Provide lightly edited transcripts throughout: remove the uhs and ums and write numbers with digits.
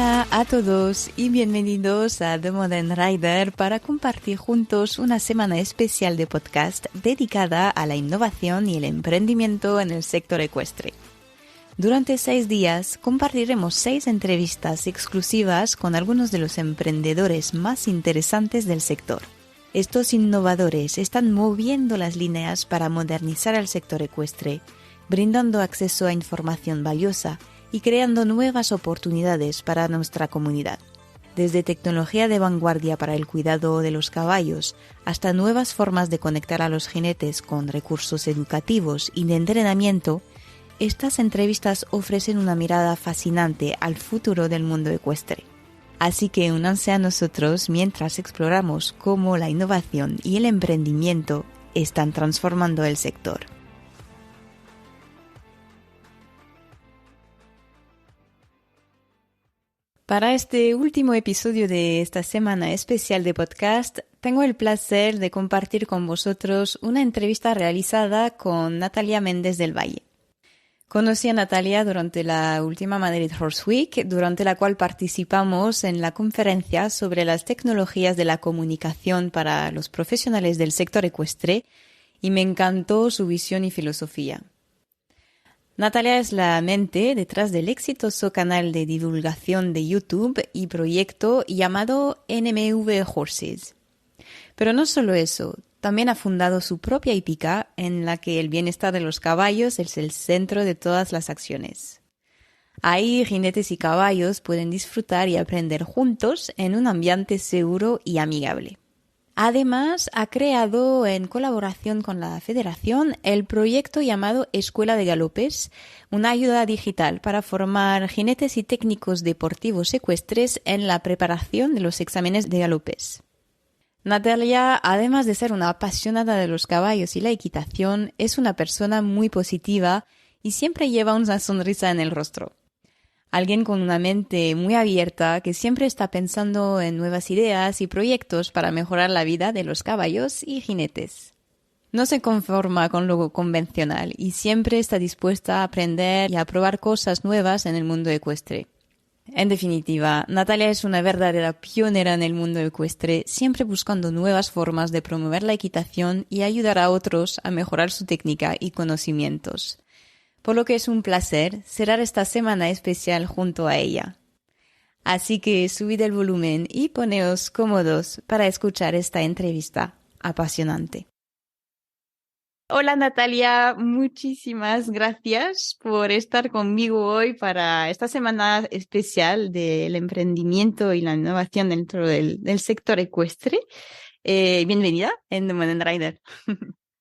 Hola a todos y bienvenidos a The Modern Rider para compartir juntos una semana especial de podcast dedicada a la innovación y el emprendimiento en el sector ecuestre. Durante 6 días compartiremos 6 entrevistas exclusivas con algunos de los emprendedores más interesantes del sector. Estos innovadores están moviendo las líneas para modernizar el sector ecuestre, brindando acceso a información valiosa y creando nuevas oportunidades para nuestra comunidad. Desde tecnología de vanguardia para el cuidado de los caballos hasta nuevas formas de conectar a los jinetes con recursos educativos y de entrenamiento, estas entrevistas ofrecen una mirada fascinante al futuro del mundo ecuestre. Así que únanse a nosotros mientras exploramos cómo la innovación y el emprendimiento están transformando el sector. Para este último episodio de esta semana especial de podcast, tengo el placer de compartir con vosotros una entrevista realizada con Natalia Méndez del Valle. Conocí a Natalia durante la última Madrid Horse Week, durante la cual participamos en la conferencia sobre las tecnologías de la comunicación para los profesionales del sector ecuestre y me encantó su visión y filosofía. Natalia es la mente detrás del exitoso canal de divulgación de YouTube y proyecto llamado NMV Horses. Pero no solo eso, también ha fundado su propia hípica en la que el bienestar de los caballos es el centro de todas las acciones. Ahí jinetes y caballos pueden disfrutar y aprender juntos en un ambiente seguro y amigable. Además, ha creado, en colaboración con la Federación, el proyecto llamado Escuela de Galopes, una ayuda digital para formar jinetes y técnicos deportivos ecuestres en la preparación de los exámenes de galopes. Natalia, además de ser una apasionada de los caballos y la equitación, es una persona muy positiva y siempre lleva una sonrisa en el rostro. Alguien con una mente muy abierta que siempre está pensando en nuevas ideas y proyectos para mejorar la vida de los caballos y jinetes. No se conforma con lo convencional y siempre está dispuesta a aprender y a probar cosas nuevas en el mundo ecuestre. En definitiva, Natalia es una verdadera pionera en el mundo ecuestre, siempre buscando nuevas formas de promover la equitación y ayudar a otros a mejorar su técnica y conocimientos. Por lo que es un placer cerrar esta semana especial junto a ella. Así que subid el volumen y poneos cómodos para escuchar esta entrevista apasionante. Hola Natalia, muchísimas gracias por estar conmigo hoy para esta semana especial del emprendimiento y la innovación dentro del sector ecuestre. Bienvenida en The Modern Rider.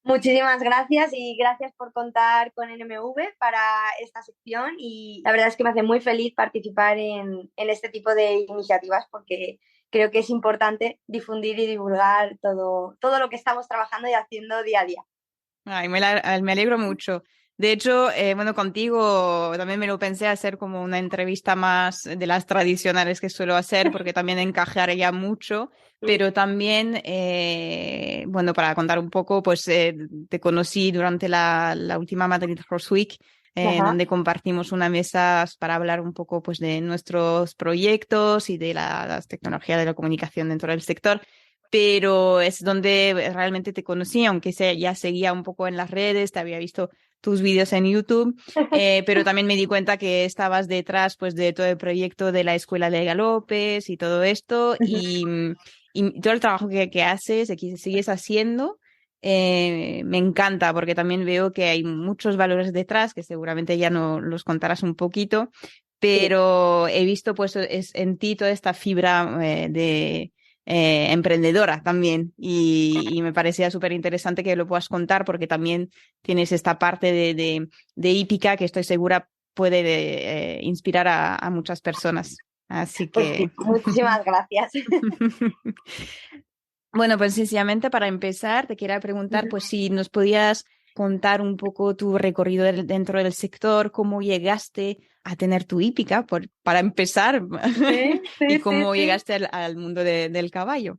Muchísimas gracias y gracias por contar con NMV para esta sección y la verdad es que me hace muy feliz participar en este tipo de iniciativas porque creo que es importante difundir y divulgar todo lo que estamos trabajando y haciendo día a día. Ay, me alegro mucho. De hecho, contigo también me lo pensé hacer como una entrevista más de las tradicionales que suelo hacer, porque también encajaría mucho, pero también, para contar un poco, pues te conocí durante la última Madrid Horse Week, donde compartimos una mesa para hablar un poco pues de nuestros proyectos y de las tecnologías de la comunicación dentro del sector. Pero es donde realmente te conocí, aunque ya seguía un poco en las redes, te había visto tus vídeos en YouTube, pero también me di cuenta que estabas detrás pues de todo el proyecto de la Escuela de Galopes y todo esto, y todo el trabajo que haces, que sigues haciendo, me encanta, porque también veo que hay muchos valores detrás, que seguramente ya no los contarás un poquito, pero he visto pues en ti toda esta fibra de emprendedora también y me parecía súper interesante que lo puedas contar porque también tienes esta parte de hípica que estoy segura puede inspirar a muchas personas. Así que... Pues, muchísimas gracias. Bueno, pues sencillamente para empezar te quería preguntar pues si nos podías contar un poco tu recorrido dentro del sector, cómo llegaste a tener tu hípica para empezar y cómo llegaste al mundo del caballo.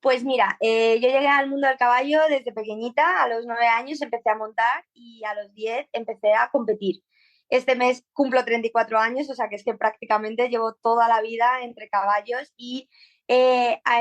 Pues mira, yo llegué al mundo del caballo desde pequeñita, a los 9 años empecé a montar y a los 10 empecé a competir. este mes cumplo 34 años, o sea que es que prácticamente llevo toda la vida entre caballos y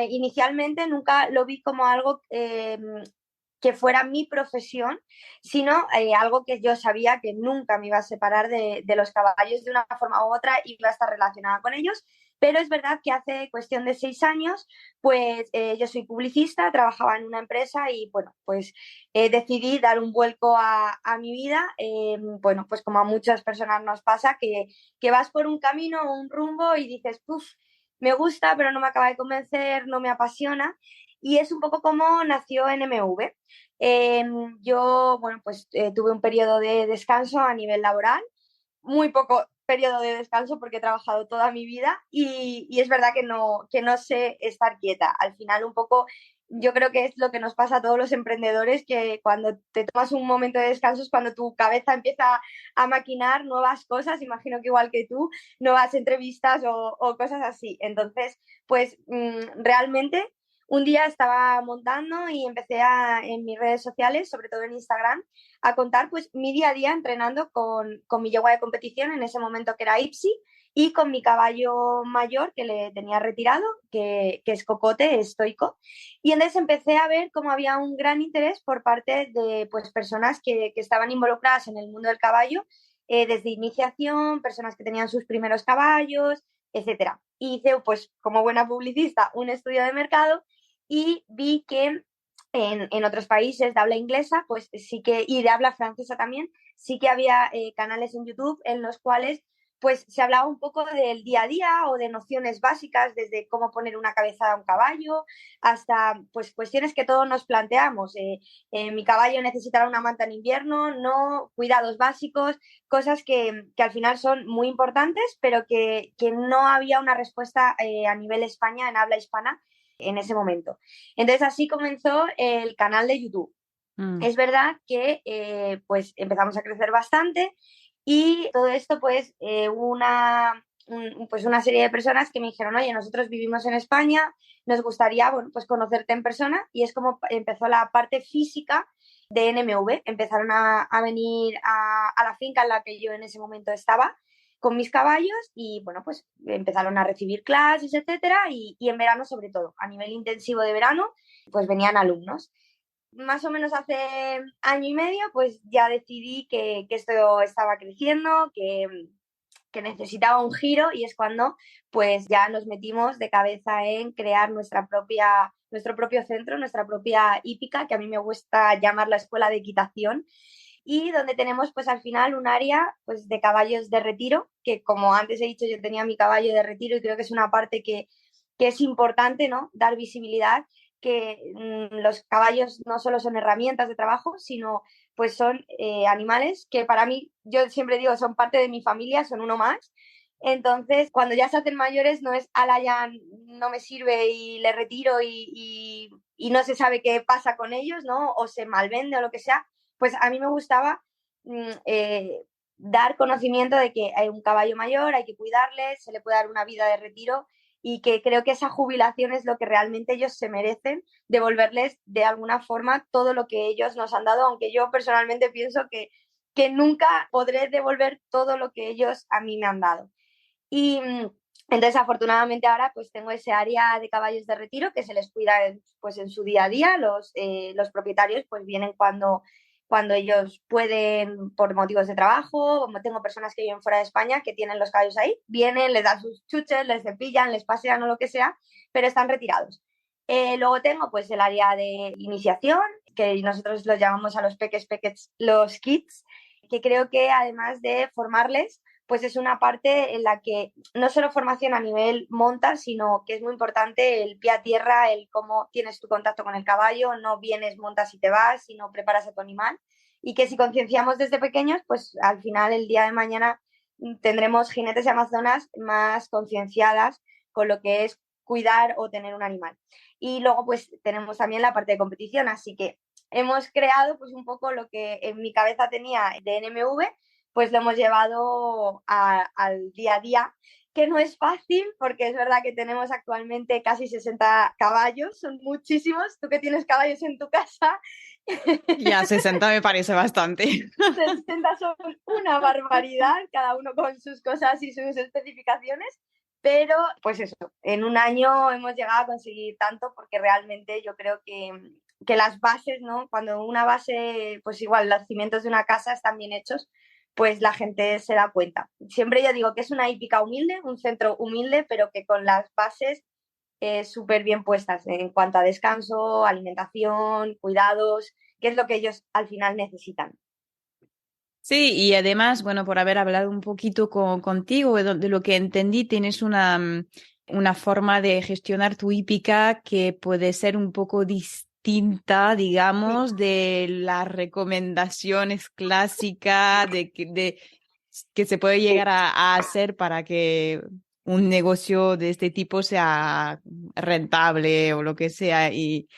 inicialmente nunca lo vi como algo que fuera mi profesión, sino algo que yo sabía que nunca me iba a separar de los caballos de una forma u otra y iba a estar relacionada con ellos. Pero es verdad que hace cuestión de 6 años, pues yo soy publicista, trabajaba en una empresa y bueno, pues decidí dar un vuelco a mi vida. Bueno, pues como a muchas personas nos pasa, que vas por un camino o un rumbo y dices, puff, me gusta, pero no me acaba de convencer, no me apasiona. Y es un poco como nació NMV. Yo, bueno, pues tuve un periodo de descanso a nivel laboral, muy poco periodo de descanso porque he trabajado toda mi vida y es verdad que no sé estar quieta. Al final un poco yo creo que es lo que nos pasa a todos los emprendedores, que cuando te tomas un momento de descanso es cuando tu cabeza empieza a maquinar nuevas cosas, imagino que igual que tú, nuevas entrevistas o cosas así. Entonces, pues realmente un día estaba montando y empecé en mis redes sociales, sobre todo en Instagram, a contar pues mi día a día entrenando con mi yegua de competición, en ese momento que era Ipsy, y con mi caballo mayor que le tenía retirado, que es Cocote, estoico. Y entonces empecé a ver cómo había un gran interés por parte de pues, personas que estaban involucradas en el mundo del caballo, desde iniciación, personas que tenían sus primeros caballos, etcétera. Hice, pues, como buena publicista, un estudio de mercado y vi que en otros países de habla inglesa, pues sí que, y de habla francesa también, sí que había canales en YouTube en los cuales pues se hablaba un poco del día a día o de nociones básicas, desde cómo poner una cabezada a un caballo hasta pues cuestiones que todos nos planteamos. Mi caballo necesitará una manta en invierno, no, cuidados básicos, cosas que al final son muy importantes, pero que no había una respuesta a nivel España, en habla hispana, en ese momento. Entonces así comenzó el canal de YouTube. Es verdad que pues empezamos a crecer bastante y todo esto pues pues una serie de personas que me dijeron, oye, nosotros vivimos en España, nos gustaría bueno, pues conocerte en persona, y es como empezó la parte física de NMV. Empezaron a venir a la finca en la que yo en ese momento estaba con mis caballos y bueno, pues empezaron a recibir clases, etcétera, y en verano sobre todo, a nivel intensivo de verano, pues venían alumnos. Más o menos hace año y medio, pues ya decidí que esto estaba creciendo, que necesitaba un giro, y es cuando pues ya nos metimos de cabeza en crear nuestro propio centro, nuestra propia hípica, que a mí me gusta llamar la escuela de equitación, y donde tenemos pues al final un área pues de caballos de retiro, que como antes he dicho yo tenía mi caballo de retiro y creo que es una parte que es importante, ¿no? Dar visibilidad, que los caballos no solo son herramientas de trabajo, sino pues son animales que para mí, yo siempre digo, son parte de mi familia, son uno más. Entonces, cuando ya se hacen mayores, no es, ala, ya no me sirve y le retiro y no se sabe qué pasa con ellos, ¿no? O se malvende o lo que sea. Pues a mí me gustaba dar conocimiento de que hay un caballo mayor, hay que cuidarle, se le puede dar una vida de retiro, y que creo que esa jubilación es lo que realmente ellos se merecen, devolverles de alguna forma todo lo que ellos nos han dado, aunque yo personalmente pienso que nunca podré devolver todo lo que ellos a mí me han dado. Y entonces, afortunadamente ahora pues tengo ese área de caballos de retiro que se les cuida pues en su día a día. Los propietarios pues vienen cuando ellos pueden por motivos de trabajo. Como tengo personas que viven fuera de España que tienen los caballos ahí, vienen, les dan sus chuches, les cepillan, les pasean o lo que sea, pero están retirados. Luego tengo pues el área de iniciación, que nosotros los llamamos a los peques, los kids, que creo que además de formarles, pues es una parte en la que no solo formación a nivel monta, sino que es muy importante el pie a tierra, el cómo tienes tu contacto con el caballo, no vienes, montas y te vas, sino preparas a tu animal. Y que si concienciamos desde pequeños, pues al final el día de mañana tendremos jinetes y amazonas más concienciadas con lo que es cuidar o tener un animal. Y luego pues tenemos también la parte de competición, así que hemos creado pues un poco lo que en mi cabeza tenía de NMV, pues lo hemos llevado al día a día, que no es fácil porque es verdad que tenemos actualmente casi 60 caballos, son muchísimos. Tú que tienes caballos en tu casa, Ya 60 me parece bastante. 60 son una barbaridad, cada uno con sus cosas y sus especificaciones, pero pues eso, en un año hemos llegado a conseguir tanto porque realmente yo creo que las bases, ¿no? Cuando una base, pues igual los cimientos de una casa están bien hechos, pues la gente se da cuenta. Siempre yo digo que es una hípica humilde, un centro humilde, pero que con las bases súper bien puestas en cuanto a descanso, alimentación, cuidados, que es lo que ellos al final necesitan. Sí, y además, bueno, por haber hablado un poquito contigo, de lo que entendí, tienes una forma de gestionar tu hípica que puede ser un poco distinta, Sí, digamos, de las recomendaciones clásicas que se puede sí. llegar a hacer para que un negocio de este tipo sea rentable o lo que sea. Y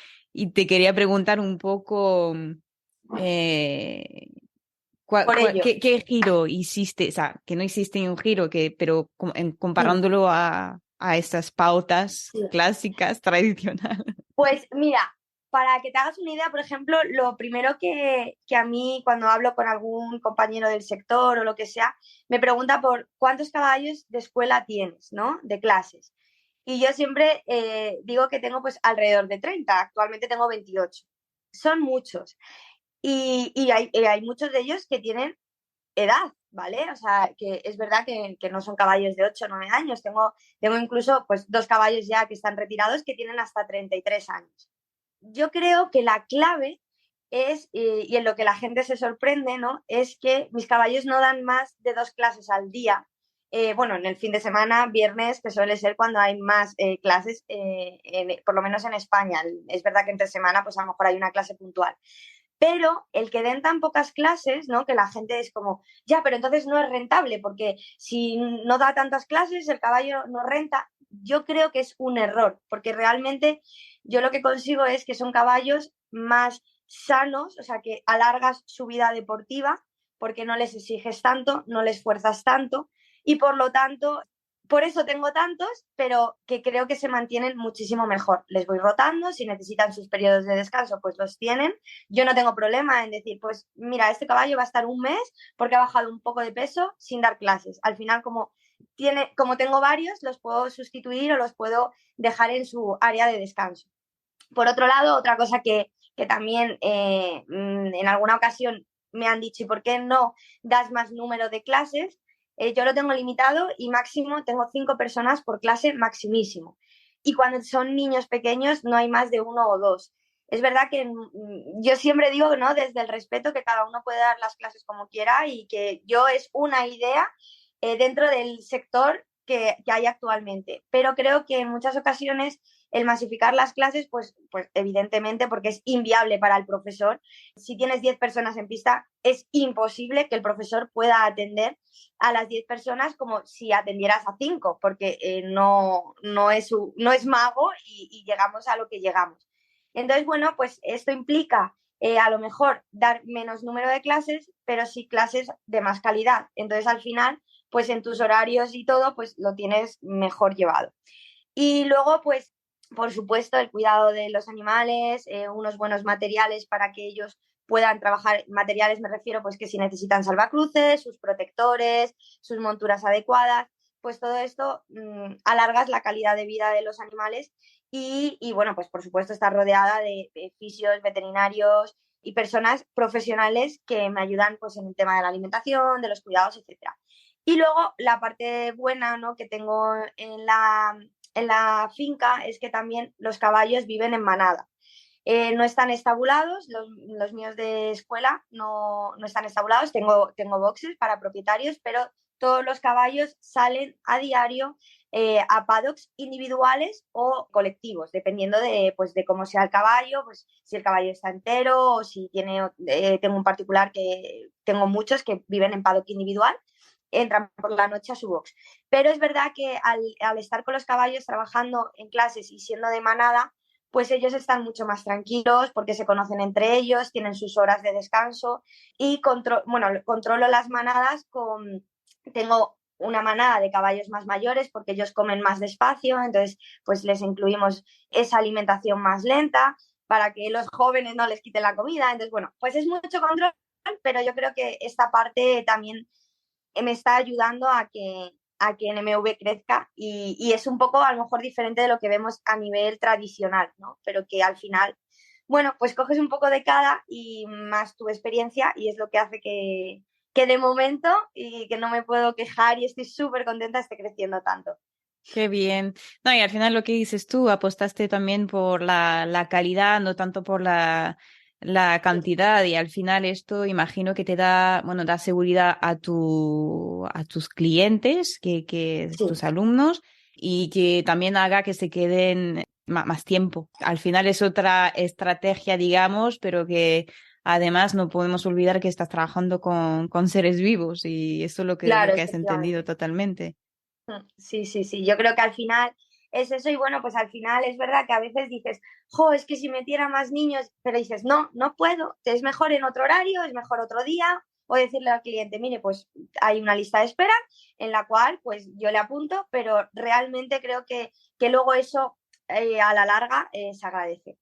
te quería preguntar un poco. Eh, Por ello. ¿Qué giro hiciste? O sea, que no hiciste un giro, pero Mm, comparándolo a estas pautas sí. clásicas, tradicionales. Pues mira, para que te hagas una idea, por ejemplo, lo primero que a mí cuando hablo con algún compañero del sector o lo que sea, me pregunta por cuántos caballos de escuela tienes, ¿no? De clases. Y yo siempre digo que tengo pues alrededor de 30. Actualmente tengo 28. Son muchos. Y hay muchos de ellos que tienen edad, ¿vale? O sea, que es verdad que no son caballos de 8 o 9 años. Tengo incluso pues 2 caballos ya que están retirados que tienen hasta 33 años. Yo creo que la clave es, y en lo que la gente se sorprende, ¿no? Es que mis caballos no dan más de 2 clases al día. Bueno, en el fin de semana, viernes, que suele ser cuando hay más clases, por lo menos en España. Es verdad que entre semana, pues a lo mejor hay una clase puntual. Pero el que den tan pocas clases, ¿no? Que la gente es como, ya, pero entonces no es rentable, porque si no da tantas clases, el caballo no renta. Yo creo que es un error, porque realmente yo lo que consigo es que son caballos más sanos, o sea, que alargas su vida deportiva, porque no les exiges tanto, no les fuerzas tanto, y por lo tanto por eso tengo tantos, pero que creo que se mantienen muchísimo mejor. Les voy rotando, si necesitan sus periodos de descanso, pues los tienen. Yo no tengo problema en decir, pues mira, este caballo va a estar un mes porque ha bajado un poco de peso sin dar clases. Al final, como tengo varios, los puedo sustituir o los puedo dejar en su área de descanso. Por otro lado, otra cosa que también en alguna ocasión me han dicho, ¿y por qué no das más número de clases? Yo lo tengo limitado y máximo tengo 5 personas por clase maximísimo. Y cuando son niños pequeños no hay más de 1 o 2. Es verdad que yo siempre digo, ¿no? Desde el respeto que cada uno puede dar las clases como quiera y que yo es una idea dentro del sector que hay actualmente. Pero creo que en muchas ocasiones el masificar las clases, pues evidentemente porque es inviable para el profesor. Si tienes 10 personas en pista, es imposible que el profesor pueda atender a las 10 personas como si atendieras a 5, porque no es mago y llegamos a lo que llegamos. Entonces, bueno, pues esto implica a lo mejor dar menos número de clases, pero sí clases de más calidad. Entonces, al final, pues en tus horarios y todo, pues lo tienes mejor llevado. Y luego, pues, por supuesto, el cuidado de los animales, unos buenos materiales para que ellos puedan trabajar. Materiales me refiero, pues, que si necesitan salvacruces, sus protectores, sus monturas adecuadas, pues todo esto alargas la calidad de vida de los animales y bueno, pues por supuesto está rodeada de fisios, veterinarios y personas profesionales que me ayudan pues en el tema de la alimentación, de los cuidados, etcétera. Y luego la parte buena, ¿no? Que tengo en la finca es que también los caballos viven en manada. No están estabulados, los míos de escuela no están estabulados, tengo boxes para propietarios, pero todos los caballos salen a diario a paddocks individuales o colectivos, dependiendo pues, de cómo sea el caballo, pues si el caballo está entero o si tengo un particular que tengo muchos que viven en paddock individual, entran por la noche a su box. Pero es verdad que al estar con los caballos trabajando en clases y siendo de manada, pues ellos están mucho más tranquilos porque se conocen entre ellos, tienen sus horas de descanso y controlo las manadas tengo una manada de caballos más mayores porque ellos comen más despacio, entonces pues les incluimos esa alimentación más lenta. para que los jóvenes no les quiten la comida. Entonces, bueno, pues es mucho control, pero yo creo que esta parte también me está ayudando a que NMV crezca y es un poco a lo mejor diferente de lo que vemos a nivel tradicional, ¿no? Pero que al final, bueno, pues coges un poco de cada y más tu experiencia y es lo que hace que de momento y que no me puedo quejar y estoy súper contenta esté creciendo tanto. Qué bien. No, y al final lo que dices tú, apostaste también por la calidad, no tanto por la cantidad. Y al final esto imagino que te da, bueno, da seguridad a tus clientes, Sí, tus alumnos, y que también haga que se queden más tiempo. Al final es otra estrategia, digamos, pero que además no podemos olvidar que estás trabajando con seres vivos, y eso es lo claro, que has entendido efectivamente. totalmente. Sí, sí, sí. Yo creo que al final es eso y bueno, pues al final es verdad que a veces dices, jo, es que si metiera más niños, pero dices, no, no puedo, es mejor en otro horario, es mejor otro día, o decirle al cliente, mire, pues hay una lista de espera en la cual pues yo le apunto, pero realmente creo que luego eso a la larga se agradece.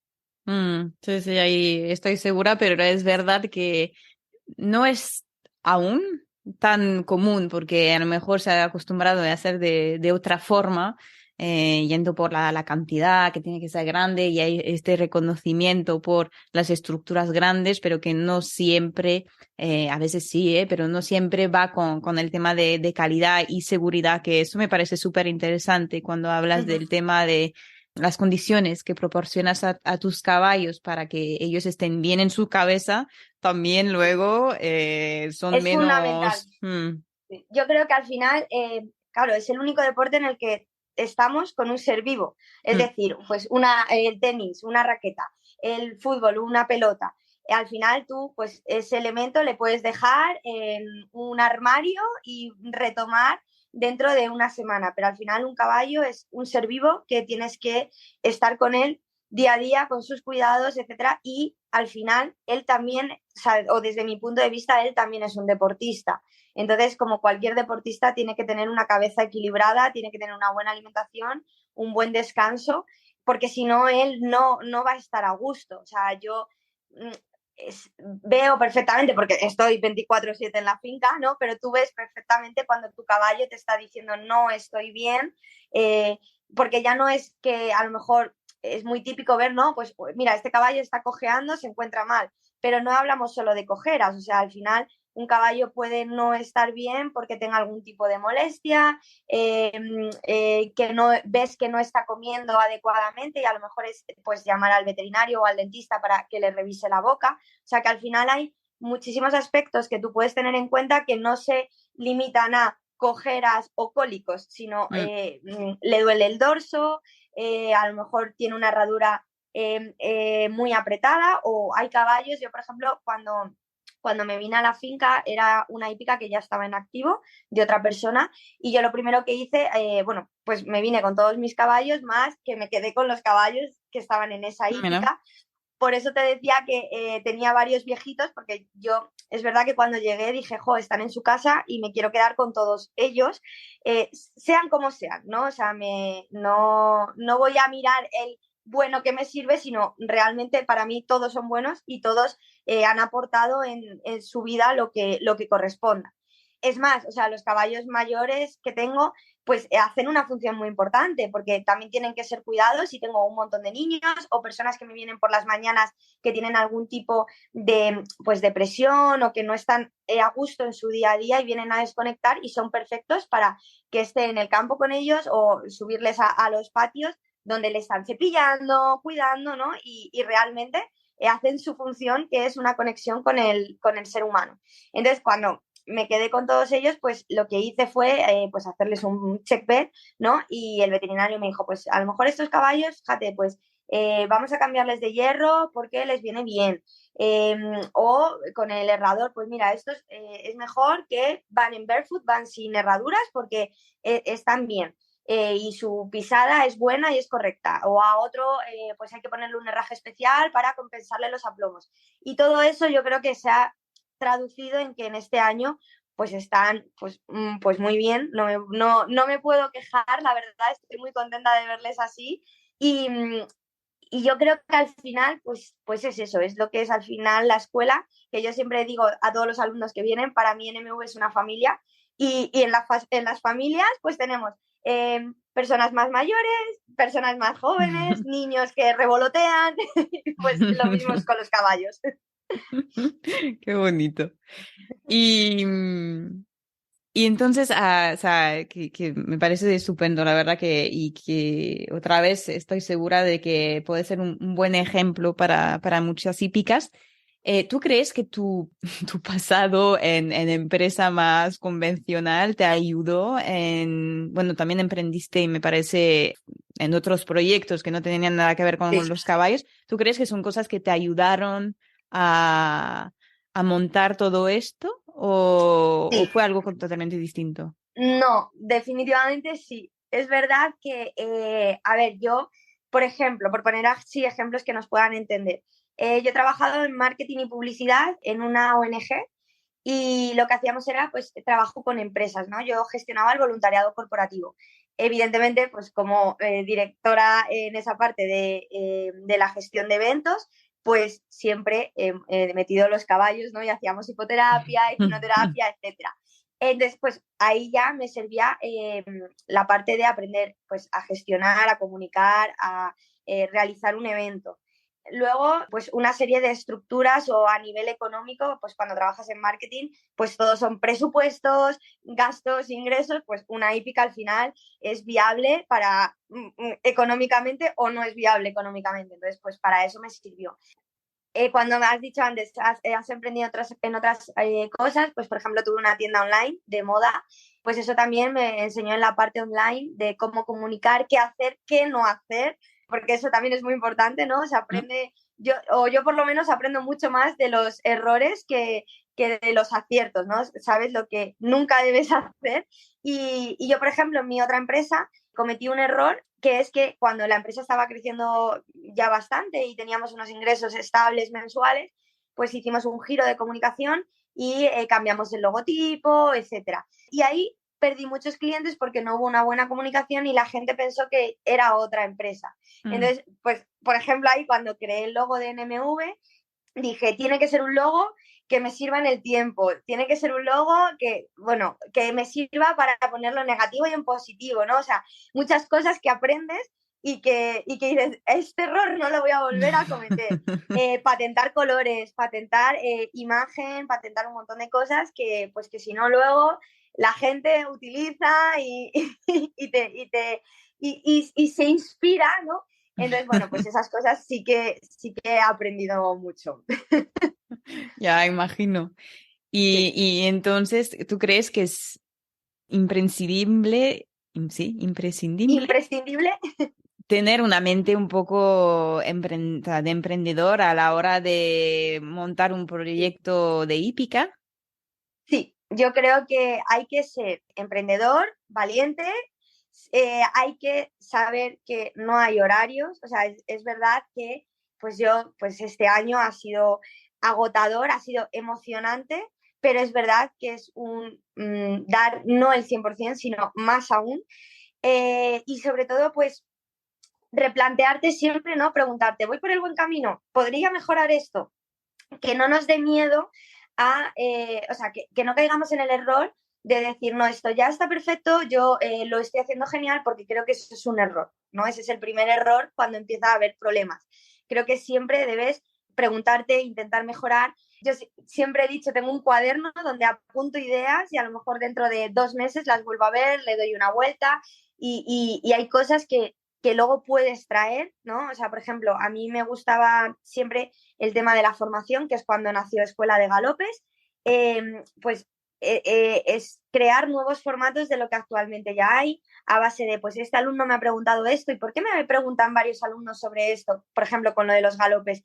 Sí, sí, ahí estoy segura, pero es verdad que no es aún tan común porque a lo mejor se ha acostumbrado a hacer de otra forma, yendo por la cantidad que tiene que ser grande y hay este reconocimiento por las estructuras grandes, pero que no siempre, a veces sí, pero no siempre va con el tema de calidad y seguridad, que eso me parece súper interesante cuando hablas Ujú. del tema de las condiciones que proporcionas a tus caballos para que ellos estén bien en su cabeza también luego son Es fundamental. menos... Yo creo que al final, claro, es el único deporte en el que estamos con un ser vivo. Es mm, decir, pues el tenis, una raqueta, el fútbol, una pelota. Al final tú, pues ese elemento le puedes dejar en un armario y retomar dentro de una semana. Pero al final un caballo es un ser vivo que tienes que estar con él día a día, con sus cuidados, etcétera. Y al final él también, o desde mi punto de vista, él también es un deportista. Entonces, como cualquier deportista, tiene que tener una cabeza equilibrada, tiene que tener una buena alimentación, un buen descanso, porque si no, él no va a estar a gusto. O sea, yo mm, veo perfectamente, porque estoy 24/7 en la finca, ¿no? Pero tú ves perfectamente cuando tu caballo te está diciendo no estoy bien, eh, porque ya no es que a lo mejor es muy típico ver, ¿no? Pues mira, este caballo está cojeando, se encuentra mal, pero no hablamos solo de cojeras, o sea, al final un caballo puede no estar bien porque tenga algún tipo de molestia, que no ves que no está comiendo adecuadamente y a lo mejor es pues llamar al veterinario o al dentista para que le revise la boca. O sea que al final hay muchísimos aspectos que tú puedes tener en cuenta que no se limitan a cojeras o cólicos, sino mm. le duele el dorso, a lo mejor tiene una herradura muy apretada o hay caballos, yo por ejemplo cuando me vine a la finca era una hípica que ya estaba en activo de otra persona y yo lo primero que hice, bueno, pues me vine con todos mis caballos más que me quedé con los caballos que estaban en esa Mira. hípica. Por eso te decía que tenía varios viejitos, porque yo es verdad que cuando llegué dije, jo, están en su casa y me quiero quedar con todos ellos, sean como sean, ¿no? O sea, no voy a mirar el bueno que me sirve, sino realmente para mí todos son buenos y todos han aportado en su vida lo que corresponda. Es más, o sea, los caballos mayores que tengo, pues hacen una función muy importante porque también tienen que ser cuidados y tengo un montón de niños o personas que me vienen por las mañanas que tienen algún tipo de pues depresión o que no están a gusto en su día a día y vienen a desconectar y son perfectos para que esté en el campo con ellos o subirles a los patios donde le están cepillando, cuidando, ¿no? Y realmente hacen su función que es una conexión con el ser humano. Entonces, cuando me quedé con todos ellos, pues lo que hice fue pues hacerles un check vet, ¿no? Y el veterinario me dijo, pues a lo mejor estos caballos, fíjate, pues vamos a cambiarles de hierro porque les viene bien. O con el herrador, pues mira, estos es mejor que van en barefoot, van sin herraduras porque están bien. Y su pisada es buena y es correcta. O a otro, pues hay que ponerle un herraje especial para compensarle los aplomos. Y todo eso yo creo que se ha traducido en que en este año pues están pues muy bien, no me puedo quejar, la verdad estoy muy contenta de verles así y, y yo creo que al final, pues es eso, es lo que es al final la escuela, que yo siempre digo a todos los alumnos que vienen, para mí NMV es una familia y en las familias pues tenemos personas más mayores, personas más jóvenes, niños que revolotean, pues lo mismo es con los caballos. Qué bonito. Y, y entonces, o sea, que me parece estupendo, la verdad y que otra vez estoy segura de que puede ser un buen ejemplo para muchas hípicas. ¿Tú crees que tu pasado en empresa más convencional te ayudó bueno, también emprendiste y me parece en otros proyectos que no tenían nada que ver con Sí. los caballos? ¿Tú crees que son cosas que te ayudaron a, a montar todo esto o Sí. fue algo totalmente distinto? No, definitivamente sí. Es verdad que, a ver, yo, por ejemplo, por poner así ejemplos que nos puedan entender, yo he trabajado en marketing y publicidad en una ONG y lo que hacíamos era, pues, trabajo con empresas, ¿no? Yo gestionaba el voluntariado corporativo. Evidentemente, pues como directora en esa parte de la gestión de eventos, pues siempre he metido los caballos, ¿no? Y hacíamos hipoterapia, hipnoterapia, etcétera. Entonces, pues ahí ya me servía la parte de aprender pues, a gestionar, a comunicar, a realizar un evento. Luego, pues una serie de estructuras o a nivel económico, pues cuando trabajas en marketing, pues todos son presupuestos, gastos, ingresos, pues una hípica al final es viable para económicamente o no es viable económicamente. Entonces, pues para eso me sirvió. Cuando me has dicho antes, has emprendido en otras cosas, pues por ejemplo tuve una tienda online de moda, pues eso también me enseñó en la parte online de cómo comunicar, qué hacer, qué no hacer, porque eso también es muy importante, ¿no? Se aprende, yo por lo menos aprendo mucho más de los errores que de los aciertos, ¿no? Sabes lo que nunca debes hacer. Y yo, por ejemplo, en mi otra empresa cometí un error que es que cuando la empresa estaba creciendo ya bastante y teníamos unos ingresos estables mensuales, pues hicimos un giro de comunicación y cambiamos el logotipo, etcétera. Y ahí perdí muchos clientes porque no hubo una buena comunicación y la gente pensó que era otra empresa. Mm. Entonces, pues, por ejemplo, ahí cuando creé el logo de NMV, dije, tiene que ser un logo que me sirva en el tiempo, tiene que ser un logo que, bueno, que me sirva para ponerlo en negativo y en positivo, ¿no? O sea, muchas cosas que aprendes y que dices, este error no lo voy a volver a cometer. Patentar colores, patentar imagen, patentar un montón de cosas que, pues que si no luego la gente utiliza y se inspira, ¿no? Entonces, bueno, pues esas cosas sí que he aprendido mucho. Ya imagino. Sí. Y entonces, ¿tú crees que es imprescindible, sí, imprescindible Imprescindible. tener una mente un poco o sea, de emprendedor a la hora de montar un proyecto de hípica? Sí, yo creo que hay que ser emprendedor, valiente, hay que saber que no hay horarios, o sea, es verdad que pues yo, pues este año ha sido agotador, ha sido emocionante, pero es verdad que es un dar no el 100%, sino más aún. Y sobre todo, pues replantearte siempre, ¿no? Preguntarte, ¿voy por el buen camino? ¿Podría mejorar esto? Que no nos dé miedo o sea, que no caigamos en el error de decir, no, esto ya está perfecto, yo lo estoy haciendo genial porque creo que eso es un error, ¿no? Ese es el primer error cuando empieza a haber problemas. Creo que siempre debes preguntarte, intentar mejorar. Yo siempre he dicho, tengo un cuaderno donde apunto ideas y a lo mejor dentro de 2 meses las vuelvo a ver, le doy una vuelta y hay cosas que luego puedes traer, ¿no? O sea, por ejemplo, a mí me gustaba siempre el tema de la formación, que es cuando nació Escuela de Galopes, pues es crear nuevos formatos de lo que actualmente ya hay, a base de, pues este alumno me ha preguntado esto, ¿y por qué me preguntan varios alumnos sobre esto? Por ejemplo, con lo de los galopes.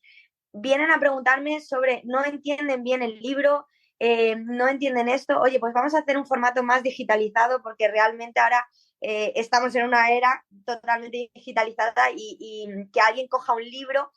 Vienen a preguntarme sobre, no entienden bien el libro, no entienden esto, oye, pues vamos a hacer un formato más digitalizado porque realmente ahora estamos en una era totalmente digitalizada y que alguien coja un libro,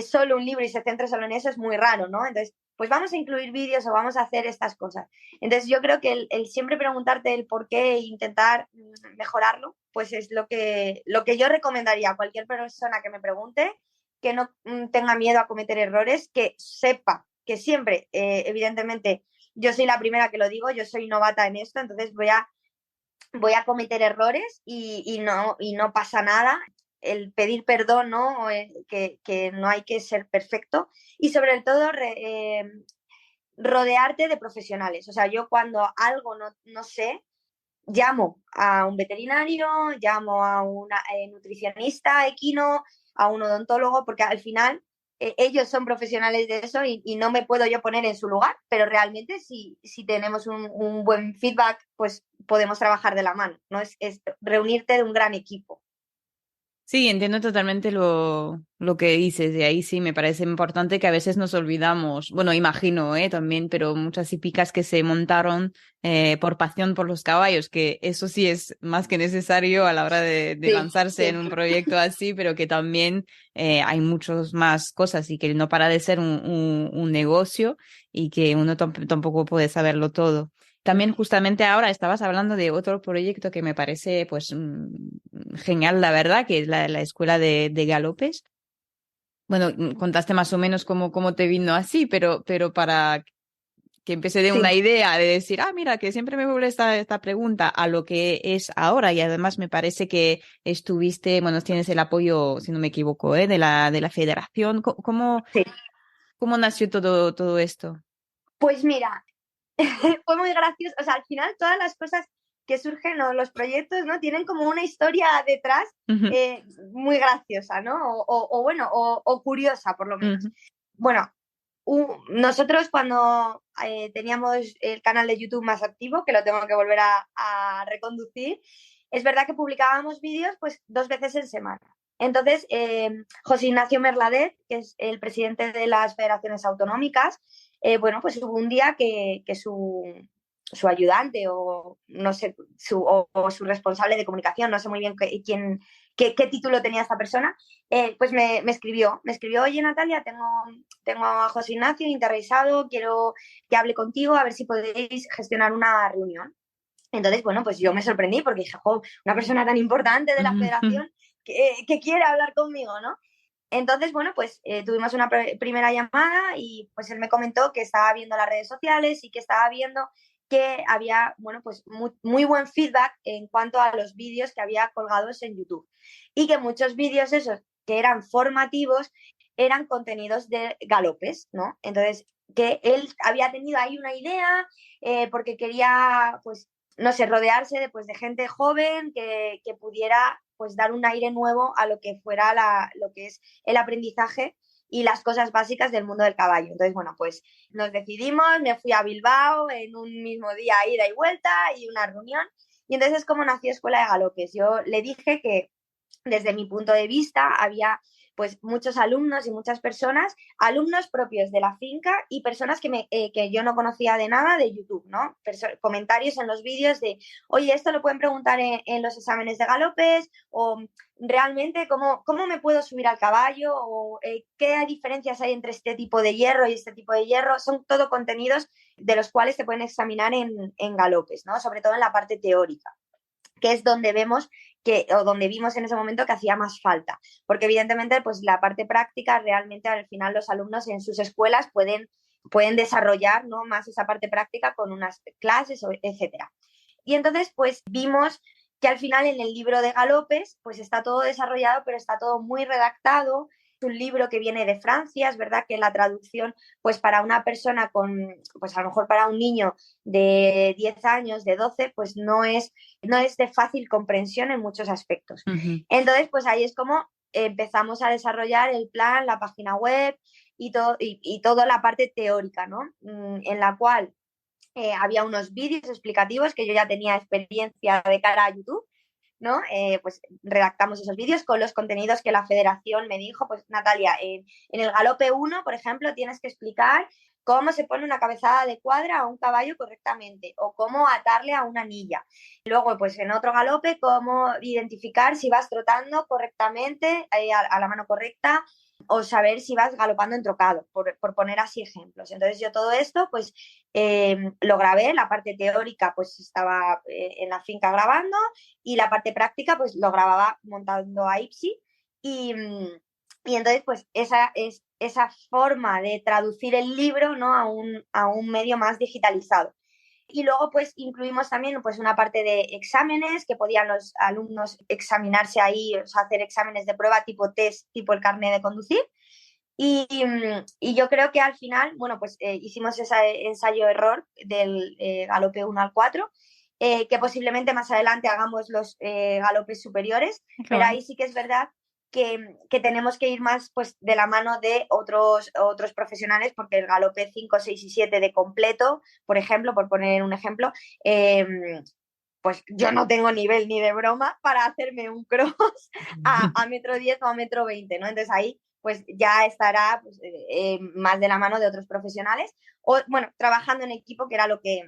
solo un libro y se centre solo en eso es muy raro, ¿no? Entonces, pues vamos a incluir vídeos o vamos a hacer estas cosas. Entonces, yo creo que el siempre preguntarte el por qué e intentar mejorarlo, pues es lo que yo recomendaría a cualquier persona que me pregunte que no tenga miedo a cometer errores, que sepa que siempre, evidentemente, yo soy la primera que lo digo, yo soy novata en esto, entonces voy a cometer errores y no pasa nada. El pedir perdón, ¿no? Que no hay que ser perfecto y sobre todo rodearte de profesionales. O sea, yo cuando algo no sé, llamo a un veterinario, llamo a un nutricionista equino, a un odontólogo, porque al final ellos son profesionales de eso y no me puedo yo poner en su lugar, pero realmente si tenemos un buen feedback, pues podemos trabajar de la mano, ¿no? Es reunirte de un gran equipo. Sí, entiendo totalmente lo que dices, y ahí sí me parece importante que a veces nos olvidamos, bueno, imagino, también, pero muchas hípicas que se montaron por pasión por los caballos, que eso sí es más que necesario a la hora de Sí, lanzarse en sí. un proyecto así, pero que también hay muchas más cosas y que no para de ser un negocio y que uno tampoco puede saberlo todo. También justamente ahora estabas hablando de otro proyecto que me parece pues genial, la verdad, que es la escuela de galopes. Bueno, contaste más o menos cómo te vino así, pero para que empecé de una Sí. idea de decir, mira, que siempre me vuelve esta pregunta a lo que es ahora y además me parece que estuviste, bueno, tienes el apoyo, si no me equivoco, de la federación. Sí. ¿Cómo nació todo esto? Pues mira, fue muy gracioso. O sea, al final todas las cosas que surgen o los proyectos, ¿no? Tienen como una historia detrás Ujú, muy graciosa, ¿no? O bueno, o curiosa por lo menos. ujú, Bueno, nosotros cuando teníamos el canal de YouTube más activo, que lo tengo que volver a reconducir, es verdad que publicábamos vídeos pues 2 veces en semana. Entonces, José Ignacio Merladet, que es el presidente de las federaciones autonómicas, bueno, pues hubo un día que su ayudante o no sé, o su responsable de comunicación, no sé muy bien qué título tenía esta persona, pues me escribió, oye Natalia, tengo a José Ignacio interesado, quiero que hable contigo, a ver si podéis gestionar una reunión. Entonces, bueno, pues yo me sorprendí porque dije, jo, una persona tan importante de la ujú, federación que quiere hablar conmigo, ¿no? Entonces, bueno, pues tuvimos una primera llamada y pues él me comentó que estaba viendo las redes sociales y que estaba viendo que había, bueno, pues muy buen feedback en cuanto a los vídeos que había colgados en YouTube y que muchos vídeos esos que eran formativos eran contenidos de galopes, ¿no? Entonces, que él había tenido ahí una idea porque quería, pues, no sé, rodearse de gente joven que pudiera pues dar un aire nuevo a lo que fuera lo que es el aprendizaje y las cosas básicas del mundo del caballo. Entonces, bueno, pues nos decidimos, me fui a Bilbao en un mismo día, ida y vuelta y una reunión. Y entonces es como nació Escuela de Galopes. Yo le dije que desde mi punto de vista había pues muchos alumnos y muchas personas, alumnos propios de la finca y personas que yo no conocía de nada de YouTube, ¿no? Comentarios en los vídeos de, oye, esto lo pueden preguntar en los exámenes de galopes o realmente cómo me puedo subir al caballo o qué diferencias hay entre este tipo de hierro y este tipo de hierro. Son todo contenidos de los cuales se pueden examinar en galopes, ¿no? Sobre todo en la parte teórica, que es donde vemos o donde vimos en ese momento que hacía más falta, porque evidentemente pues la parte práctica realmente al final los alumnos en sus escuelas pueden desarrollar, ¿no?, más esa parte práctica con unas clases, etcétera. Y entonces pues vimos que al final en el libro de galopes pues está todo desarrollado, pero está todo muy redactado. Es un libro que viene de Francia, es verdad que la traducción pues para una persona pues a lo mejor para un niño de 10 años, de 12, pues no es de fácil comprensión en muchos aspectos. ujú. Entonces, pues ahí es como empezamos a desarrollar el plan, la página web y toda la parte teórica, ¿no? En la cual había unos vídeos explicativos que yo ya tenía experiencia de cara a YouTube, ¿no? Pues redactamos esos vídeos con los contenidos que la federación me dijo, pues Natalia, en el galope 1, por ejemplo, tienes que explicar cómo se pone una cabezada de cuadra a un caballo correctamente o cómo atarle a una anilla. Luego, pues en otro galope, cómo identificar si vas trotando correctamente, a la mano correcta, o saber si vas galopando en trocado, por poner así ejemplos. Entonces yo todo esto, pues lo grabé, la parte teórica pues estaba en la finca grabando y la parte práctica pues lo grababa montando a Ipsy y, Y entonces, pues esa es esa forma de traducir el libro, ¿no? a un medio más digitalizado. Y luego pues incluimos también pues una parte de exámenes que podían los alumnos examinarse ahí, o sea, hacer exámenes de prueba tipo test, tipo el carnet de conducir. Y yo creo que al final, bueno, pues hicimos ese ensayo-error del galope 1 al 4, que posiblemente más adelante hagamos los galopes superiores, Qué pero guay. ahí sí que es verdad que tenemos que ir más pues de la mano de otros profesionales, porque el galope 5, 6 y 7 de completo, por ejemplo, por poner un ejemplo, eh, pues yo no tengo nivel ni de broma para hacerme un cross a metro 10 o a metro 20, ¿no? Entonces ahí pues ya estará pues, más de la mano de otros profesionales o, bueno, trabajando en equipo, que era lo que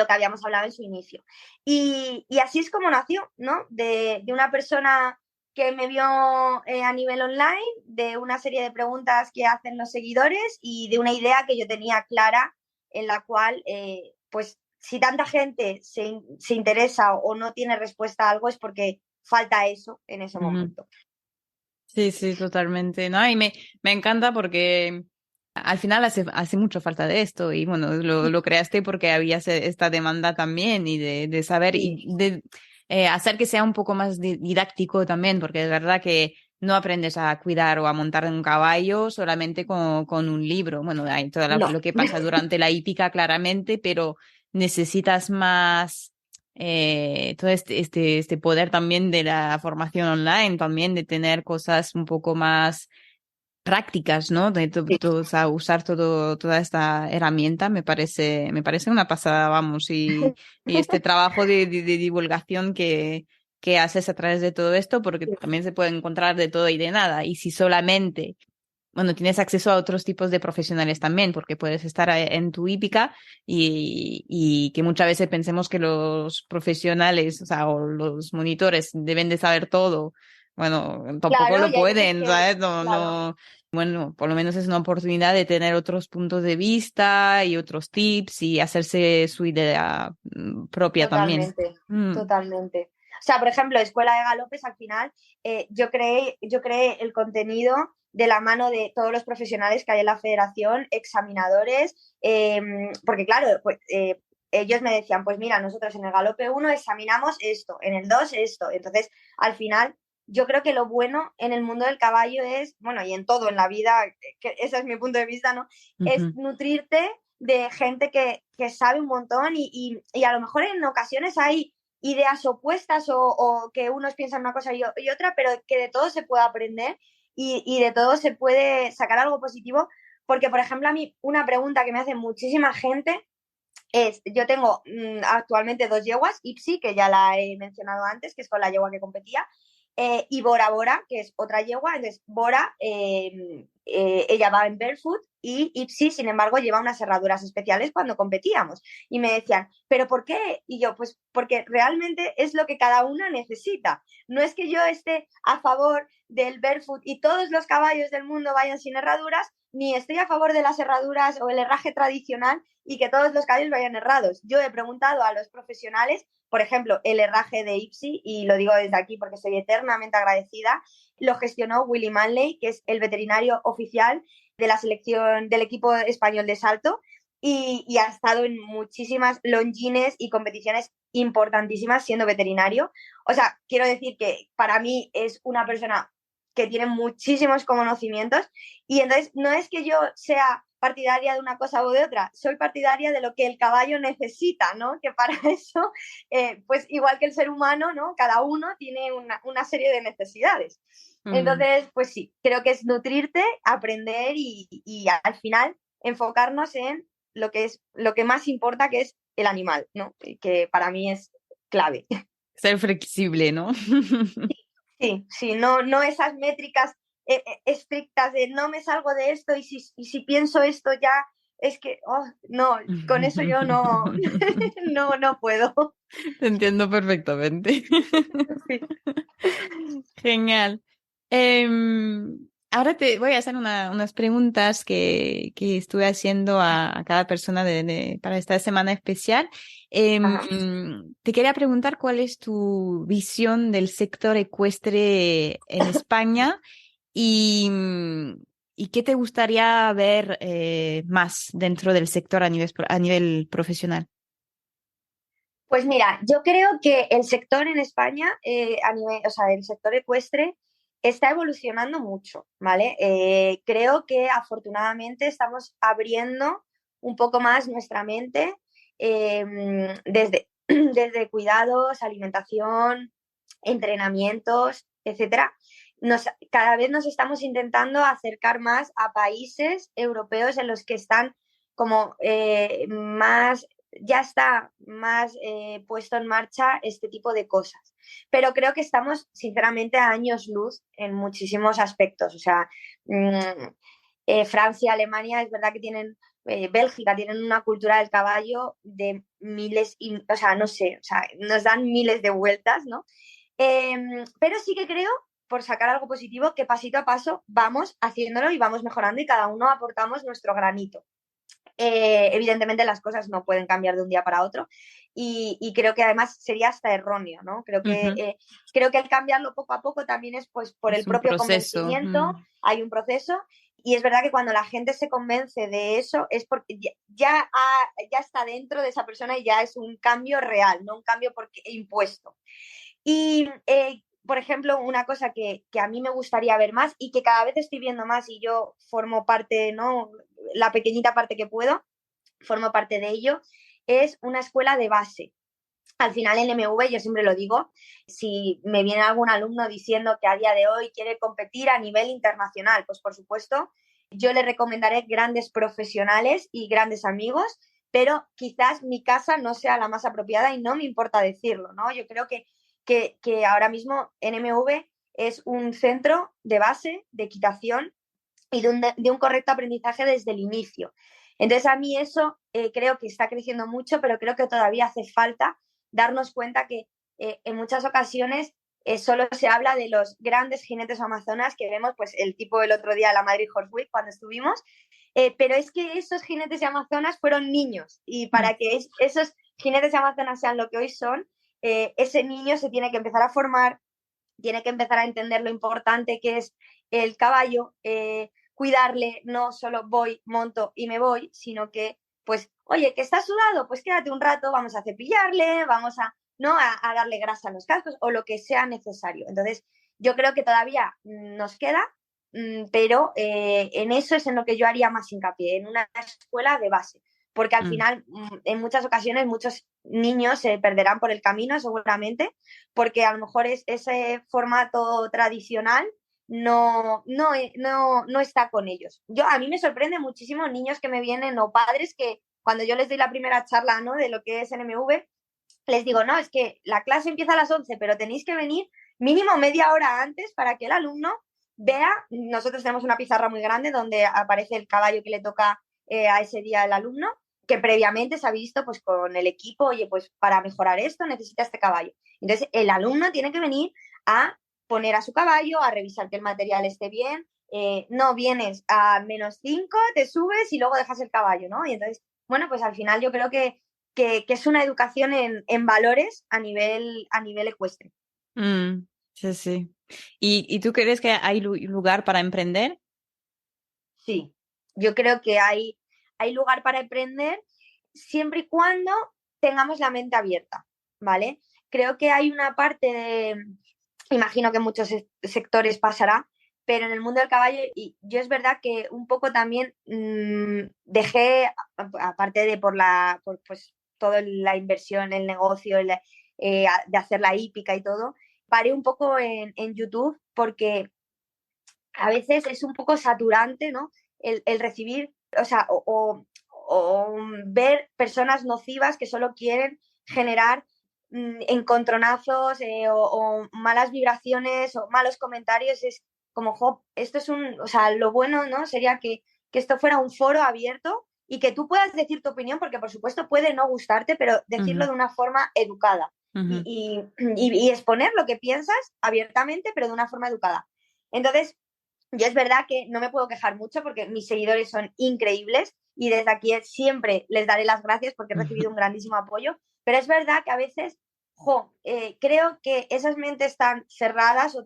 habíamos hablado en su inicio. Y así es como nació, ¿no? De una persona que me vio a nivel online, de una serie de preguntas que hacen los seguidores y de una idea que yo tenía clara en la cual, pues, si tanta gente se interesa o no tiene respuesta a algo es porque falta eso en ese Ujú. momento. Sí, sí, totalmente, ¿no? Y me encanta porque al final hace mucho falta de esto y bueno, lo creaste porque había esta demanda también y de saber y Sí, de hacer que sea un poco más didáctico también, porque es verdad que no aprendes a cuidar o a montar un caballo solamente con un libro. Bueno, hay todo no, lo que pasa durante la hípica claramente, pero necesitas más todo este poder también de la formación online, también de tener cosas un poco más prácticas, ¿no? sí. O sea, usar toda esta herramienta me parece una pasada, vamos, y este trabajo de divulgación que haces a través de todo esto, porque también se puede encontrar de todo y de nada, y si solamente bueno, tienes acceso a otros tipos de profesionales también, porque puedes estar en tu hípica y que muchas veces pensemos que los profesionales, o sea, o los monitores deben de saber todo. Bueno, tampoco Claro, lo y hay veces pueden, que, ¿sabes? No, claro, no. Bueno, por lo menos es una oportunidad de tener otros puntos de vista y otros tips y hacerse su idea propia también. totalmente, Mm, totalmente. O sea, por ejemplo, Escuela de Galopes, al final, yo creé el contenido de la mano de todos los profesionales que hay en la federación, examinadores, porque claro, pues, ellos me decían, pues mira, nosotros en el Galope 1 examinamos esto, en el 2 esto. Entonces, al final, yo creo que lo bueno en el mundo del caballo es, bueno, y en todo, en la vida, que ese es mi punto de vista, ¿no? Es ujú. nutrirte de gente que sabe un montón y a lo mejor en ocasiones hay ideas opuestas o que unos piensan una cosa y otra, pero que de todo se puede aprender y de todo se puede sacar algo positivo. Porque, por ejemplo, a mí una pregunta que me hace muchísima gente es, yo tengo actualmente dos yeguas, Ipsi, que ya la he mencionado antes, que es con la yegua que competía, y Bora Bora, que es otra yegua. Entonces, Bora, ella va en barefoot y Ipsi, sin embargo, lleva unas herraduras especiales cuando competíamos. Y me decían, ¿pero por qué? Y yo, pues porque realmente es lo que cada una necesita. No es que yo esté a favor del barefoot y todos los caballos del mundo vayan sin herraduras, ni estoy a favor de las herraduras o el herraje tradicional y que todos los caballos vayan errados. Yo he preguntado a los profesionales, por ejemplo, el herraje de Ipsi, y lo digo desde aquí porque soy eternamente agradecida, lo gestionó Willy Manley, que es el veterinario oficial de la selección del equipo español de salto, y ha estado en muchísimas longines y competiciones importantísimas siendo veterinario. O sea, quiero decir que para mí es una persona que tiene muchísimos conocimientos y entonces no es que yo sea partidaria de una cosa o de otra, soy partidaria de lo que el caballo necesita, ¿no? Que para eso, pues igual que el ser humano, ¿no? Cada uno tiene una serie de necesidades. Mm. Entonces, pues sí, creo que es nutrirte, aprender y al final enfocarnos en lo que más importa, que es el animal, ¿no? Que para mí es clave. Ser flexible, ¿no? Sí, sí, no, no esas métricas estrictas de no me salgo de esto y si pienso esto ya es que, oh, no, con eso yo no, no puedo. Te entiendo perfectamente. Sí. Genial. Ahora te voy a hacer unas preguntas que estuve haciendo a cada persona para esta semana especial. Ajá. Te quería preguntar cuál es tu visión del sector ecuestre en España ¿Y, y qué te gustaría ver más dentro del sector a nivel profesional? Pues mira, yo creo que el sector en España, o sea, el sector ecuestre está evolucionando mucho, ¿vale? Creo que afortunadamente estamos abriendo un poco más nuestra mente desde, desde cuidados, alimentación, entrenamientos, etcétera. Cada vez nos estamos intentando acercar más a países europeos en los que están como más ya está más puesto en marcha este tipo de cosas. Pero creo que estamos, sinceramente, a años luz en muchísimos aspectos. O sea, Francia, Alemania, es verdad que tienen, Bélgica, tienen una cultura del caballo de miles, o sea, no sé, o sea, nos dan miles de vueltas, ¿no? Pero sí que creo, por sacar algo positivo, que pasito a paso vamos haciéndolo y vamos mejorando y cada uno aportamos nuestro granito. Evidentemente las cosas no pueden cambiar de un día para otro y creo que además sería hasta erróneo, ¿no? Ujú. Creo que el cambiarlo poco a poco también es pues por el Es un propio proceso. convencimiento, hay un proceso y es verdad que cuando la gente se convence de eso es porque ya está dentro de esa persona y ya es un cambio real, no un cambio porque impuesto. Y, por ejemplo, una cosa que a mí me gustaría ver más y que cada vez estoy viendo más y yo formo parte, ¿no? La pequeñita parte que puedo, formo parte de ello, es una escuela de base. Al final en MV, yo siempre lo digo, si me viene algún alumno diciendo que a día de hoy quiere competir a nivel internacional, pues por supuesto, yo le recomendaré grandes profesionales y grandes amigos, pero quizás mi casa no sea la más apropiada y no me importa decirlo, ¿no? Yo creo que ahora mismo NMV es un centro de base, de equitación y de un correcto aprendizaje desde el inicio. Entonces, a mí eso creo que está creciendo mucho, pero creo que todavía hace falta darnos cuenta que en muchas ocasiones solo se habla de los grandes jinetes amazonas que vemos, pues el tipo el otro día de la Madrid Horse Week cuando estuvimos, pero es que esos jinetes de amazonas fueron niños y Mm. para que esos jinetes de amazonas sean lo que hoy son, ese niño se tiene que empezar a formar, tiene que empezar a entender lo importante que es el caballo, cuidarle, no solo voy, monto y me voy, sino que, pues, oye, que está sudado, pues quédate un rato, vamos a cepillarle, vamos a, ¿no? a darle grasa a los cascos o lo que sea necesario. Entonces, yo creo que todavía nos queda, pero en eso es en lo que yo haría más hincapié, en una escuela de base, porque al Mm. final, en muchas ocasiones, muchos niños se perderán por el camino seguramente, porque a lo mejor ese formato tradicional no está con ellos. A mí me sorprende muchísimo niños que me vienen o padres que cuando yo les doy la primera charla, ¿no? de lo que es NMV, les digo, no, es que la clase empieza a las 11, pero tenéis que venir mínimo media hora antes para que el alumno vea, nosotros tenemos una pizarra muy grande donde aparece el caballo que le toca a ese día al alumno, que previamente se ha visto pues con el equipo, oye, pues para mejorar esto necesita este caballo. Entonces el alumno tiene que venir a poner a su caballo, a revisar que el material esté bien, no vienes a -5, te subes y luego dejas el caballo, ¿no? Y entonces, bueno, pues al final yo creo que es una educación en valores a nivel ecuestre. Mm. Sí, sí. Y tú crees que hay lugar para emprender? Sí, yo creo que hay lugar para emprender siempre y cuando tengamos la mente abierta, ¿vale? Creo que hay una parte imagino que en muchos sectores pasará, pero en el mundo del caballo, y yo es verdad que un poco también dejé, aparte de por pues toda la inversión, el negocio, de hacer la hípica y todo, paré un poco en YouTube porque a veces es un poco saturante, ¿no? El recibir, o sea, o ver personas nocivas que solo quieren generar encontronazos o malas vibraciones o malos comentarios. Es como, jo, esto es o sea, lo bueno, ¿no? Sería que esto fuera un foro abierto y que tú puedas decir tu opinión, porque por supuesto puede no gustarte, pero decirlo Ujú, de una forma educada ujú. y exponer lo que piensas abiertamente, pero de una forma educada. Entonces, yo es verdad que no me puedo quejar mucho porque mis seguidores son increíbles y desde aquí siempre les daré las gracias porque he recibido un grandísimo apoyo, pero es verdad que a veces, creo que esas mentes tan cerradas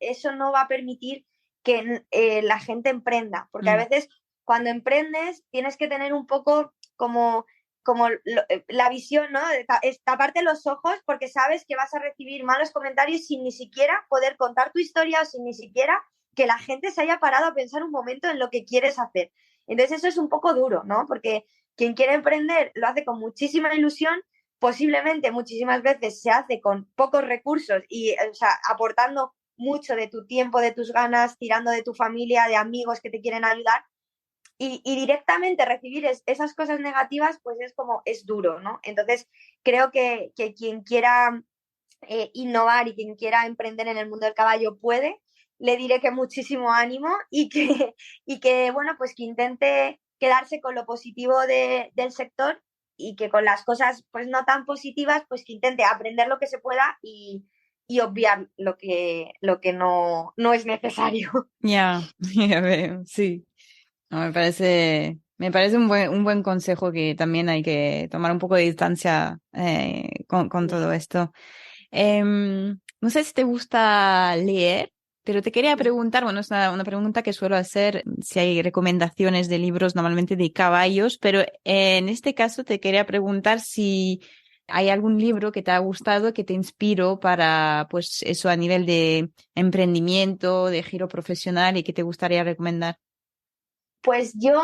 eso no va a permitir que la gente emprenda, porque a Mm. veces cuando emprendes tienes que tener un poco la visión, ¿no? Es taparte los ojos porque sabes que vas a recibir malos comentarios sin ni siquiera poder contar tu historia o sin ni siquiera que la gente se haya parado a pensar un momento en lo que quieres hacer. Entonces eso es un poco duro, ¿no? Porque quien quiere emprender lo hace con muchísima ilusión, posiblemente muchísimas veces se hace con pocos recursos y, o sea, aportando mucho de tu tiempo, de tus ganas, tirando de tu familia, de amigos que te quieren ayudar y directamente recibir esas cosas negativas, pues es como, es duro, ¿no? Entonces, creo que quien quiera innovar y quien quiera emprender en el mundo del caballo puede, le diré que muchísimo ánimo y que bueno, pues que intente quedarse con lo positivo del sector y que con las cosas pues no tan positivas, pues que intente aprender lo que se pueda y obviar lo que no es necesario. Ya, ya veo, sí. No, me parece un buen consejo que también hay que tomar un poco de distancia con todo esto. No sé si te gusta leer, pero te quería preguntar, bueno, es una pregunta que suelo hacer si hay recomendaciones de libros normalmente de caballos, pero en este caso te quería preguntar si hay algún libro que te ha gustado, que te inspiró para, pues eso a nivel de emprendimiento, de giro profesional y que te gustaría recomendar. Pues yo,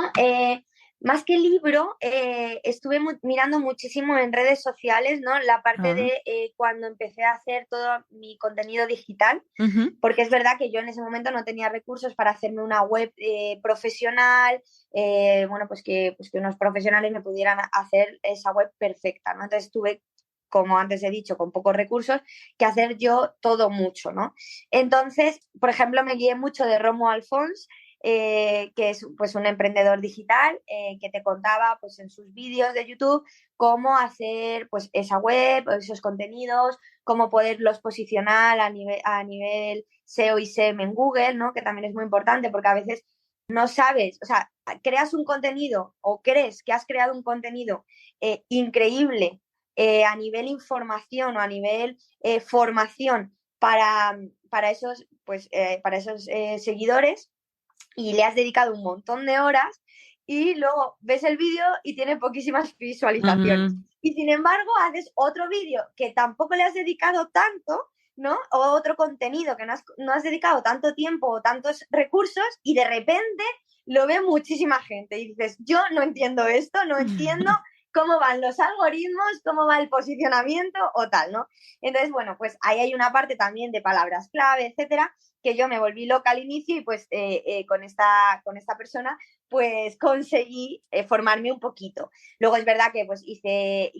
más que libro, estuve mirando muchísimo en redes sociales, ¿no? La parte Ah, de cuando empecé a hacer todo mi contenido digital, ujú. porque es verdad que yo en ese momento no tenía recursos para hacerme una web profesional, bueno, pues que unos profesionales me pudieran hacer esa web perfecta, ¿no? Entonces tuve, como antes he dicho, con pocos recursos, que hacer yo todo mucho, ¿no? Entonces, por ejemplo, me guié mucho de Romo Alfons, que es pues un emprendedor digital que te contaba pues en sus vídeos de YouTube cómo hacer pues esa web, esos contenidos, cómo poderlos posicionar a nivel SEO y SEM en Google, ¿no? Que también es muy importante porque a veces no sabes, o sea, creas un contenido o crees que has creado un contenido increíble a nivel información o a nivel formación para esos, pues, para esos seguidores y le has dedicado un montón de horas y luego ves el vídeo y tiene poquísimas visualizaciones. Mm, Y sin embargo, haces otro vídeo que tampoco le has dedicado tanto, ¿no? O otro contenido que no has dedicado tanto tiempo o tantos recursos y de repente lo ve muchísima gente y dices, yo no entiendo esto, no entiendo cómo van los algoritmos, cómo va el posicionamiento o tal, ¿no? Entonces, bueno, pues ahí hay una parte también de palabras clave, etcétera, que yo me volví loca al inicio y pues con esta persona pues conseguí formarme un poquito. Luego es verdad que pues hice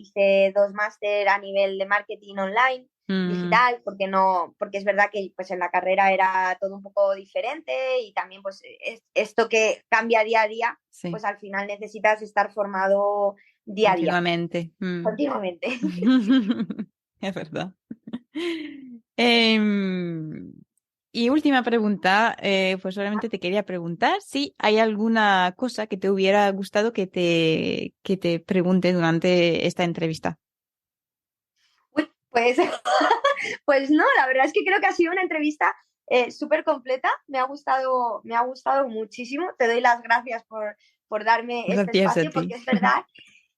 dos máster a nivel de marketing online mm, digital, porque no, porque es verdad que pues en la carrera era todo un poco diferente y también pues esto que cambia día a día, sí, pues al final necesitas estar formado día a día, continuamente. Mm. continuamente. Es verdad. Em, y última pregunta, pues solamente te quería preguntar si hay alguna cosa que te hubiera gustado que te pregunte durante esta entrevista. Uy, pues pues no, la verdad es que creo que ha sido una entrevista súper completa, me ha gustado muchísimo, te doy las gracias por darme este Gracias a espacio porque ti.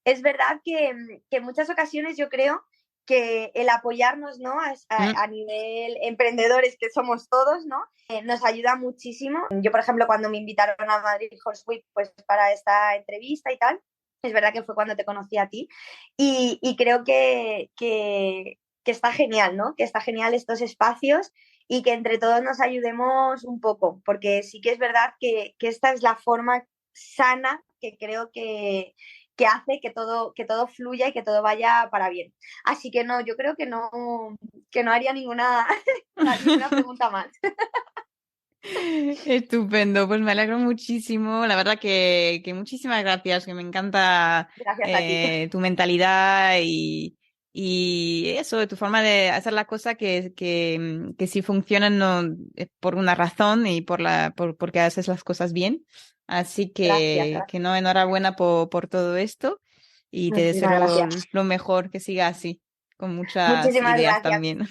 es verdad que en muchas ocasiones yo creo que el apoyarnos, ¿no? Mm, A nivel emprendedores que somos todos, ¿no? Nos ayuda muchísimo. Yo, por ejemplo, cuando me invitaron a Madrid Horse Week, pues para esta entrevista y tal, es verdad que fue cuando te conocí a ti y creo que está genial, ¿no? Que está genial estos espacios y que entre todos nos ayudemos un poco, porque sí que es verdad que esta es la forma sana que creo que hace que todo fluya y que todo vaya para bien. Así que no, yo creo que no haría ninguna, ninguna pregunta más. Estupendo, pues me alegro muchísimo. La verdad que muchísimas gracias, que me encanta Gracias a ti. tu mentalidad y eso, tu forma de hacer la cosa que si funcionan no, es por una razón y porque haces las cosas bien. Así Gracias, que gracias. no, enhorabuena por todo esto y te Muchísimas deseo gracias. lo mejor, que siga así, con muchas Muchísimas ideas gracias. también.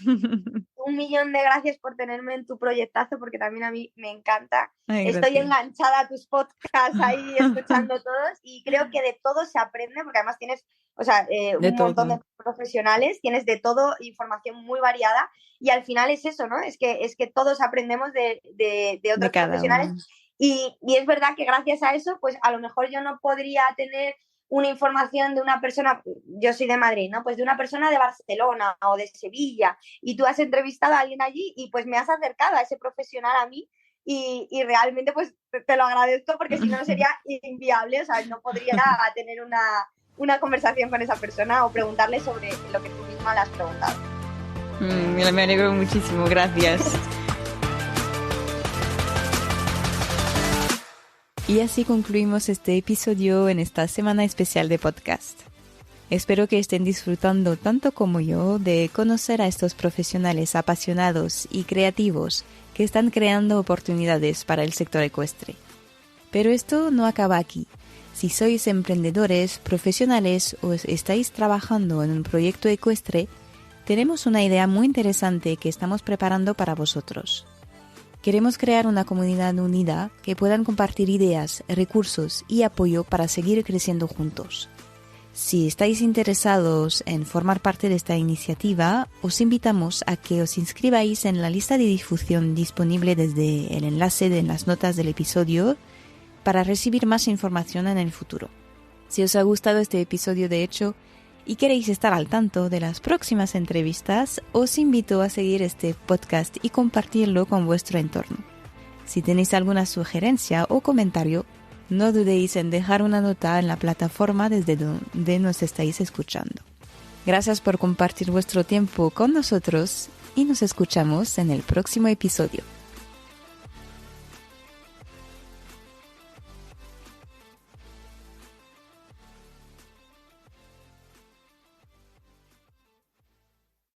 1.000.000 de gracias por tenerme en tu proyectazo, porque también a mí me encanta. Ay, Estoy gracias. enganchada a tus podcasts ahí, escuchando todos, y creo que de todo se aprende, porque además tienes, o sea, De un montón todo. de profesionales, tienes de todo, información muy variada, y al final es eso, ¿no? Es que todos aprendemos de De otros cada profesionales, uno. y es verdad que gracias a eso, pues a lo mejor yo no podría tener una información de una persona, yo soy de Madrid, ¿no? Pues de una persona de Barcelona o de Sevilla, y tú has entrevistado a alguien allí y pues me has acercado a ese profesional a mí, y realmente pues te lo agradezco, porque si no sería inviable, o sea, no podría tener una conversación con esa persona o preguntarle sobre lo que tú misma le has preguntado. Me alegro muchísimo, gracias. Y así concluimos este episodio en esta semana especial de podcast. Espero que estén disfrutando tanto como yo de conocer a estos profesionales apasionados y creativos que están creando oportunidades para el sector ecuestre. Pero esto no acaba aquí. Si sois emprendedores, profesionales o estáis trabajando en un proyecto ecuestre, tenemos una idea muy interesante que estamos preparando para vosotros. Queremos crear una comunidad unida que puedan compartir ideas, recursos y apoyo para seguir creciendo juntos. Si estáis interesados en formar parte de esta iniciativa, os invitamos a que os inscribáis en la lista de difusión disponible desde el enlace en las notas del episodio para recibir más información en el futuro. Si os ha gustado este episodio, de hecho, y queréis estar al tanto de las próximas entrevistas, os invito a seguir este podcast y compartirlo con vuestro entorno. Si tenéis alguna sugerencia o comentario, no dudéis en dejar una nota en la plataforma desde donde nos estáis escuchando. Gracias por compartir vuestro tiempo con nosotros y nos escuchamos en el próximo episodio.